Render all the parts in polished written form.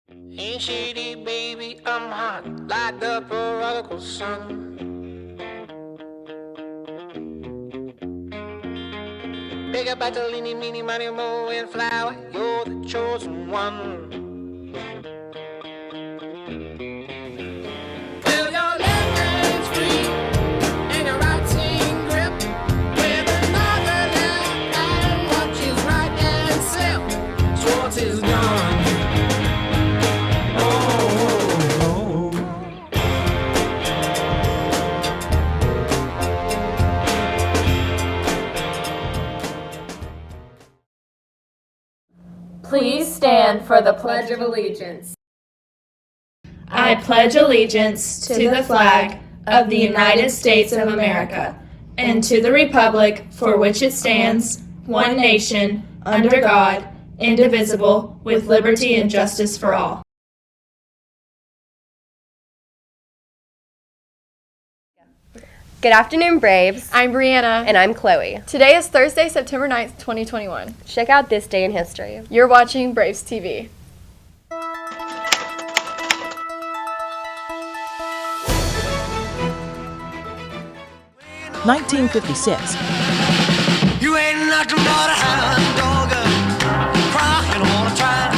Ain't shady, baby, I'm hot like the prodigal son. Pick up a little meeny, miny, mo, and flower, you're the chosen one. Will your left hand's free and your right hand grip with another left and watch his right hand slip. Schwartz is gone. Please stand for the Pledge of Allegiance. I pledge allegiance to the flag of the United States of America and to the republic for which it stands, one nation, under God, indivisible, with liberty and justice for all. Good afternoon, Braves. I'm Brianna. And I'm Chloe. Today is Thursday, September 9th, 2021. Check out this day in history. You're watching Braves TV. (1956). You ain't nothing but a hound dog, crying all the time.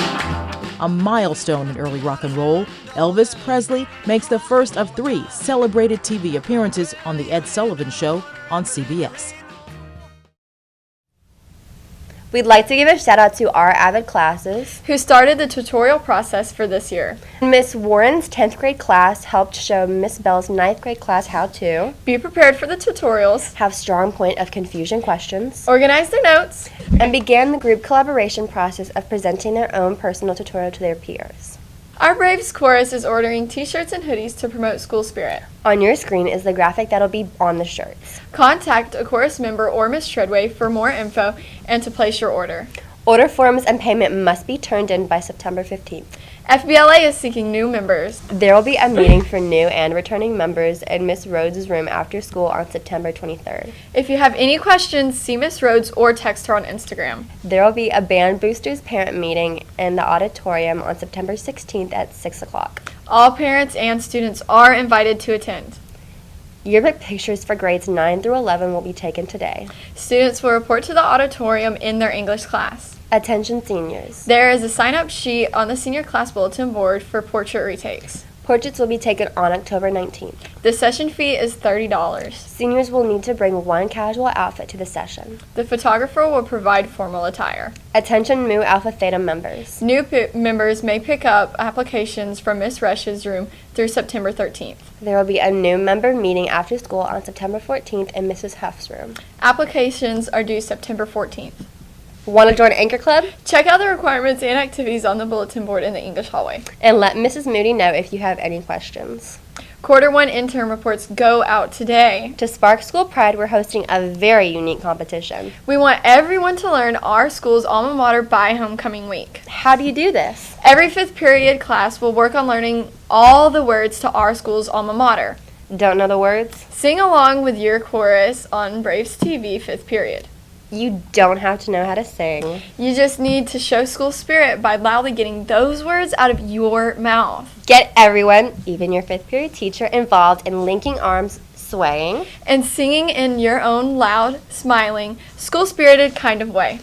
A milestone in early rock and roll, Elvis Presley makes the first of 3 celebrated TV appearances on The Ed Sullivan Show on CBS. We'd like to give a shout out to our avid classes Who started the tutorial process for this year. Miss Warren's 10th grade class helped show Miss Bell's 9th grade class how to Be prepared for the tutorials, have strong point of confusion questions, organize their notes, and began the group collaboration process of presenting their own personal tutorial to their peers. Our Braves chorus is ordering t-shirts and hoodies to promote school spirit. On your screen is the graphic that'll be on the shirts. Contact a chorus member or Miss Treadway for more info and to place your order. Order forms and payment must be turned in by September 15th. FBLA is seeking new members. There will be a meeting for new and returning members in Miss Rhodes' room after school on September 23rd. If you have any questions, see Miss Rhodes or text her on Instagram. There will be a Band Boosters parent meeting in the auditorium on September 16th at 6 o'clock. All parents and students are invited to attend. Yearbook pictures for grades 9 through 11 will be taken today. Students will report to the auditorium in their English class. Attention seniors. There is a sign-up sheet on the senior class bulletin board for portrait retakes. Portraits will be taken on October 19th. The session fee is $30. Seniors will need to bring one casual outfit to the session. The photographer will provide formal attire. Attention Mu Alpha Theta members. New members may pick up applications from Miss Rush's room through September 13th. There will be a new member meeting after school on September 14th in Mrs. Huff's room. Applications are due September 14th. Want to join Anchor Club? Check out the requirements and activities on the bulletin board in the English hallway. And let Mrs. Moody know if you have any questions. Quarter 1 intern reports go out today. To spark school pride, we're hosting a very unique competition. We want everyone to learn our school's alma mater by homecoming week. How do you do this? Every 5th period class will work on learning all the words to our school's alma mater. Don't know the words? Sing along with your chorus on Braves TV 5th period. You don't have to know how to sing. You just need to show school spirit by loudly getting those words out of your mouth. Get everyone, even your 5th period teacher, involved in linking arms, swaying, and singing in your own loud, smiling, school-spirited kind of way.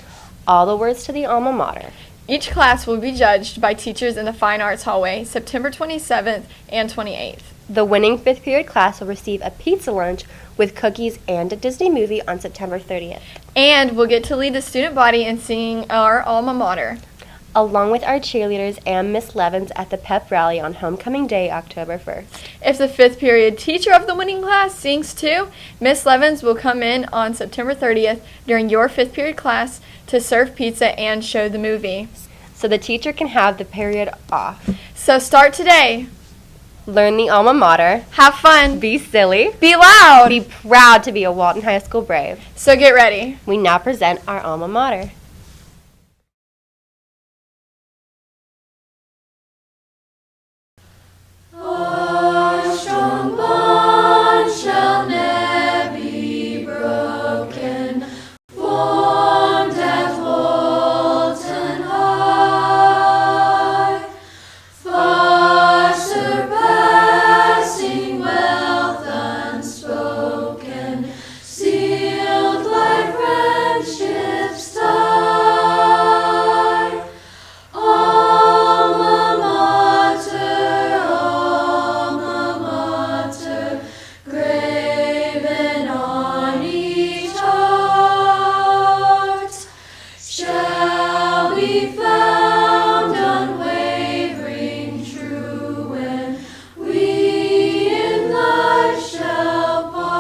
All the words to the alma mater. Each class will be judged by teachers in the Fine Arts Hallway September 27th and 28th. The winning 5th period class will receive a pizza lunch with cookies and a Disney movie on September 30th. And we'll get to lead the student body in singing our alma mater, along with our cheerleaders and Miss Levins at the pep rally on homecoming day, October 1st. If the 5th period teacher of the winning class sings too, Miss Levins will come in on September 30th during your 5th period class to serve pizza and show the movie. So the teacher can have the period off. So start today. Learn the alma mater. Have fun. Be silly. Be loud. Be proud to be a Walton High School Brave. So get ready. We now present our alma mater. Our strong bond shall ne'er be broken, formed at Walton High. be found unwavering true when we in life shall part.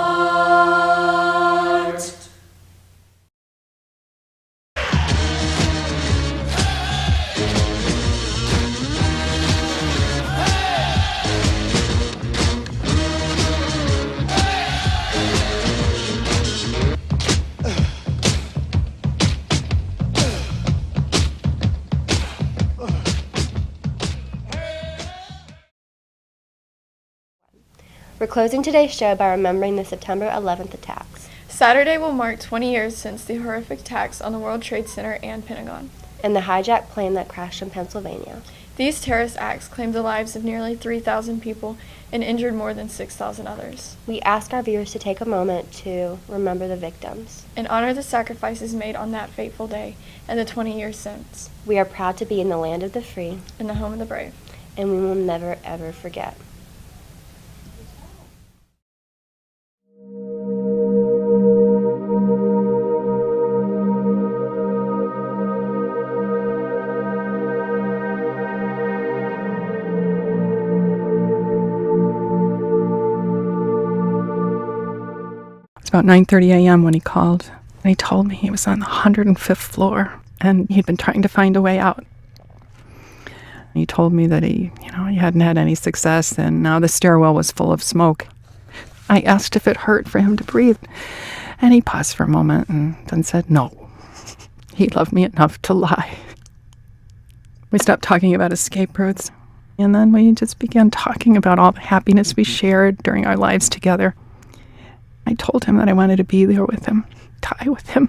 We're closing today's show by remembering the September 11th attacks Saturday will mark 20 years since the horrific attacks on the World Trade Center and Pentagon. and the hijacked plane that crashed in Pennsylvania. These terrorist acts claimed the lives of nearly 3,000 people and injured more than 6,000 others. We ask our viewers to take a moment to remember the victims. And honor the sacrifices made on that fateful day and the 20 years since, We are proud to be in the land of the free, in the home of the brave. and we will never, ever forget. It's about 9:30 a.m. when he called, and he told me he was on the 105th floor, and he'd been trying to find a way out. He told me that he hadn't had any success, and now the stairwell was full of smoke. I asked if it hurt for him to breathe, and he paused for a moment and then said no. He loved me enough to lie. We stopped talking about escape routes, and then we just began talking about all the happiness we shared during our lives together. I told him that I wanted to be there with him, die with him.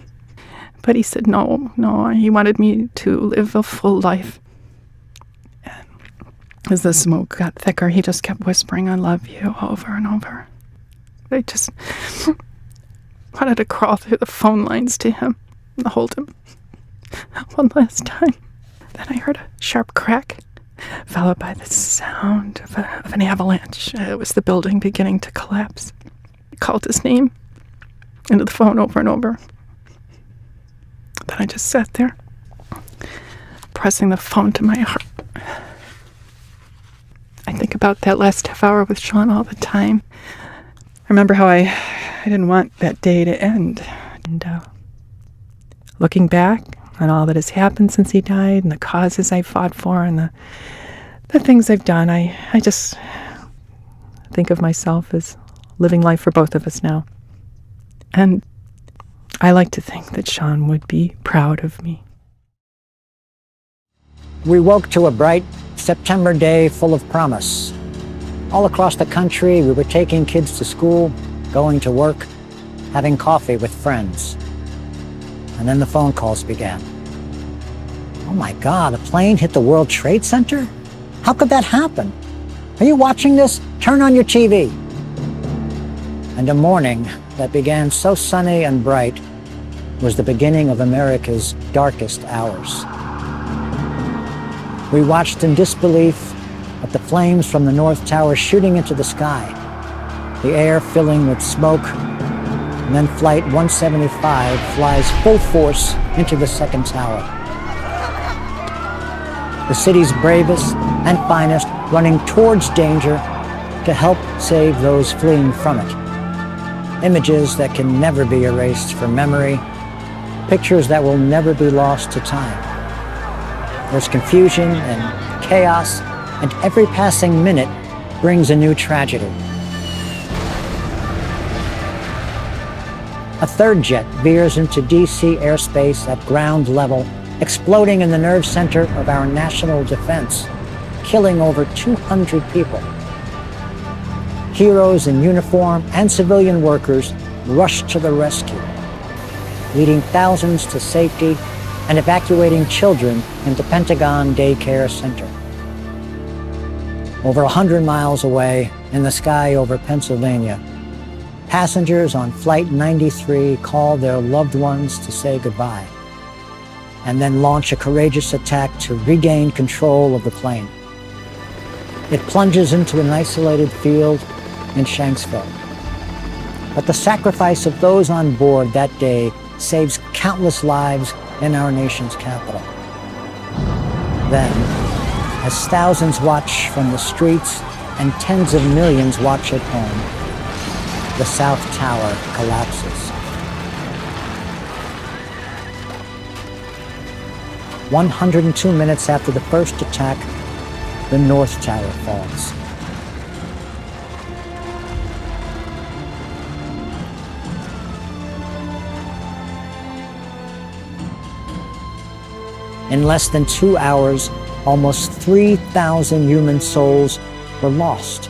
But he said no, he wanted me to live a full life. And as the smoke got thicker, he just kept whispering, "I love you," over and over. I just wanted to crawl through the phone lines to him and hold him one last time. Then I heard a sharp crack, followed by the sound of an avalanche. It was the building beginning to collapse. Called his name into the phone over and over. Then I just sat there, pressing the phone to my heart. I think about that last half hour with Sean all the time. I remember how I didn't want that day to end. And looking back on all that has happened since he died, and the causes I fought for, and the things I've done, I just think of myself as living life for both of us now. And I like to think that Sean would be proud of me. We woke to a bright September day full of promise. All across the country, we were taking kids to school, going to work, having coffee with friends. And then the phone calls began. Oh my God, a plane hit the World Trade Center? How could that happen? Are you watching this? Turn on your TV. And a morning that began so sunny and bright was the beginning of America's darkest hours. We watched in disbelief at the flames from the North Tower shooting into the sky, the air filling with smoke, and then Flight 175 flies full force into the second tower. The city's bravest and finest running towards danger to help save those fleeing from it. Images that can never be erased from memory, pictures that will never be lost to time. There's confusion and chaos, and every passing minute brings a new tragedy. A third jet veers into DC airspace at ground level, exploding in the nerve center of our national defense, killing over 200 people. Heroes in uniform and civilian workers rushed to the rescue, leading thousands to safety and evacuating children into Pentagon Daycare Center. Over 100 miles away, in the sky over Pennsylvania, passengers on Flight 93 call their loved ones to say goodbye, and then launch a courageous attack to regain control of the plane. It plunges into an isolated field in Shanksville. But the sacrifice of those on board that day saves countless lives in our nation's capital. Then, as thousands watch from the streets and tens of millions watch at home, the South Tower collapses. 102 minutes after the first attack, the North Tower falls. In less than 2 hours, almost 3,000 human souls were lost.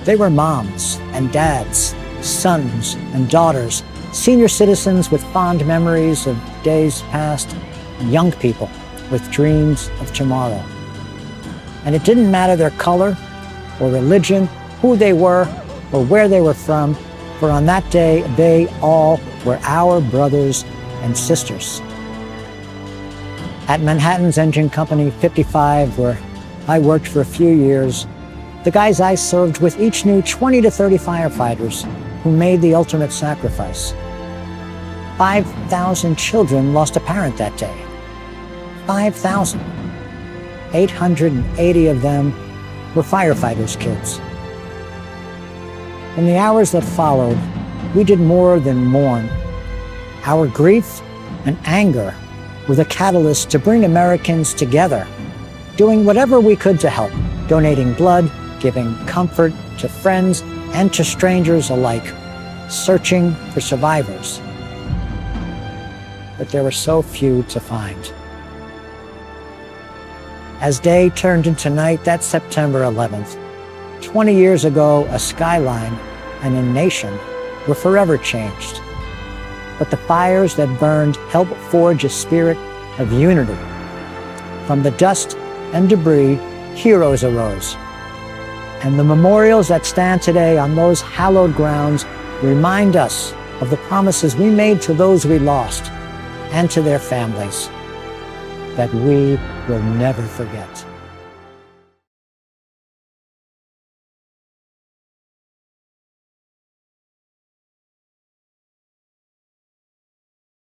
They were moms and dads, sons and daughters, senior citizens with fond memories of days past, and young people with dreams of tomorrow. And it didn't matter their color or religion, who they were, or where they were from, for on that day, they all were our brothers and sisters. At Manhattan's Engine Company 55, where I worked for a few years, the guys I served with each knew 20 to 30 firefighters who made the ultimate sacrifice. 5,000 children lost a parent that day. 5,000. 880 of them were firefighters' kids. In the hours that followed, we did more than mourn. Our grief and anger were the catalyst to bring Americans together, doing whatever we could to help, donating blood, giving comfort to friends and to strangers alike, searching for survivors. But there were so few to find. As day turned into night that September 11th, 20 years ago, a skyline and a nation were forever changed. But the fires that burned helped forge a spirit of unity. From the dust and debris, heroes arose. And the memorials that stand today on those hallowed grounds remind us of the promises we made to those we lost and to their families that we will never forget.